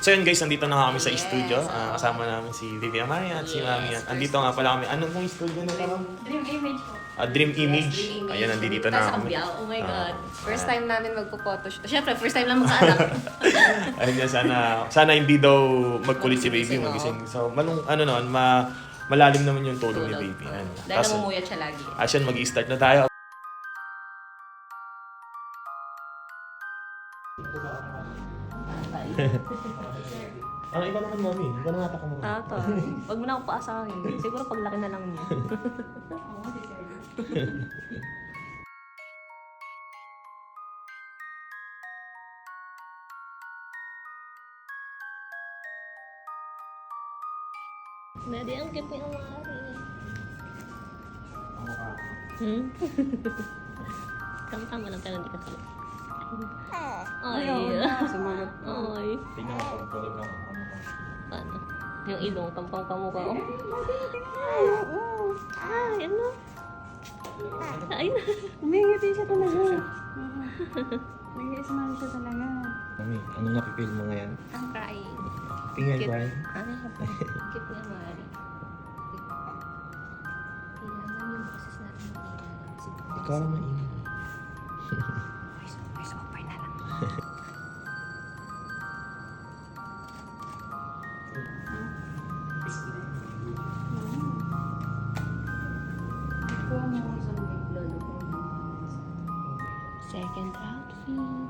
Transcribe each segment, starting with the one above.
So yun guys, nandito na nga kami sa studio. Kasama namin si Vivi Amaya at si Mami. At andito nga pala kami. Anong pong studio na ito? Dream Image po. Dream Image. Ayan, nandito na kami. Oh my God. First time namin magpo-photoshoot. Siyempre, first time lang magkaanak. Ayun yan, sana hindi daw magkulit si Baby magising. So, malalim naman yung tulog ni Baby. Dahil namumuyat siya lagi. Asyan, mag-i-start na tayo. Ikaw naman, Mami. Ikaw na natak mo. Ata. Huwag mo na ako paasahin. Siguro paglaki na lang niya. Daddy, ang cute ni Amari. Tama-tama lang pero hindi ka salit. Ay. Sumagot. Ay. Tingnan mo pag tulog ng Paano? Yung ilong, tampang kamukha ko. Ay, ano? Ay, na. Umingiti siya talaga. Nag-i-smile siya talaga. Mami, anong napipil mo ngayon? I'm crying. Tingnan Cute. ko ay. Cute ni Amari. Kailangan yung boses natin mag-ilan. Ikaw naman ini. Voice over na lang. Second outfit.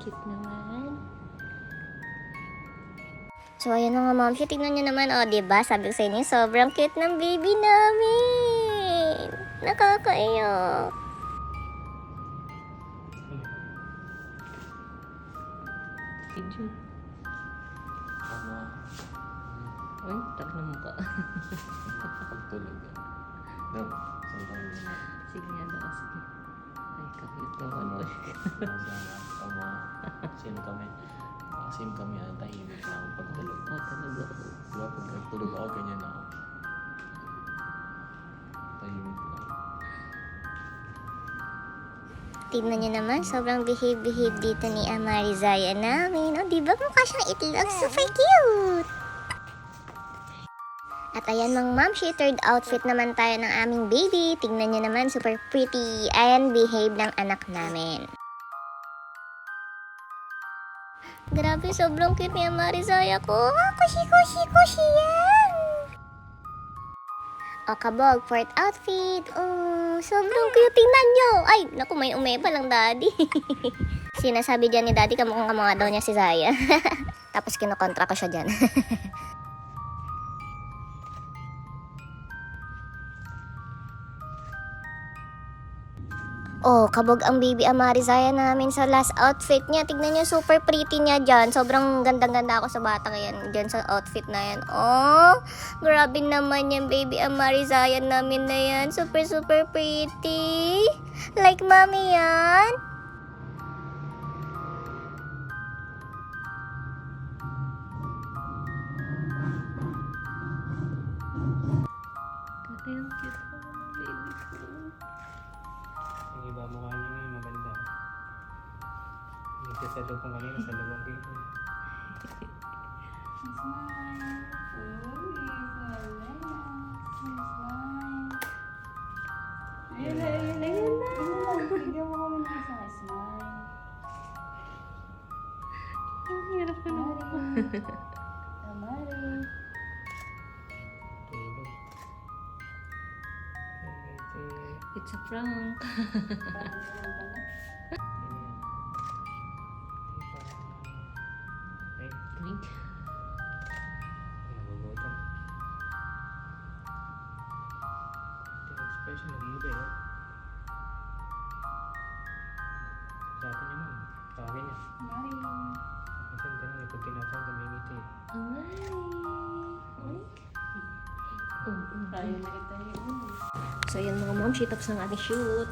Cute naman. So, ayan mga momshi, tignan nyo naman, o, diba? Sabi ko sa inyo, sobrang cute ng baby namin. Nakakaiyak. Video. Uy, tag na mukha. Pagtulog. No, sometimes. Sige nga daw, sige. Ay, kakit naman. Same kami. Same kami, tahimik lang pagtulog. Oh, talaga. Diba, pag nagtulog ako, ganyan ako. Tahimik lang. Tignan nyo naman, sobrang behave dito ni Amari Zaya namin. O, diba mukha siyang itlog? Super cute! At ayan mga momshi, third outfit naman tayo ng aming baby. Tignan nyo naman, super pretty and behave ng anak namin. Grabe, sobrang cute ni Amari Zaya ko. Kushi yan! O, kabog, fourth outfit. Oh, sobrang cute. Tingnan nyo. Ay, naku, may umepa lang, daddy. Sinasabi dyan ni daddy, kamukha daw niya si Zaya. Tapos kinokontra ko siya dyan. Oh, kabog ang baby Amari Zaya namin sa last outfit niya. Tignan niyo, super pretty niya dyan. Sobrang gandang-ganda ako sa bata ngayon dyan sa outfit na yan. Oh, grabe naman yung baby Amari Zaya namin na yan. Super pretty. Like mommy yan. Ganda yung cute ko ng baby ko. Yung iba mukha niya ngayon maganda. Nagsasalubong kung kanina sa lubong kayo. Ayun na. Bigyan mo kami ng isang smile. Ang hirap ko naman. Amari. Tulog. It's a prank. Ay, Blink. nagugutom. Ito yung expression, nag-iiba eh. Sabi niya ma'am, tawagin niya. Amari. Minsan ganun eh, pag tinatawag, gumingiti eh. Amari. Tayo na kita yun. So yun mga mom, tapos ng ating shoot.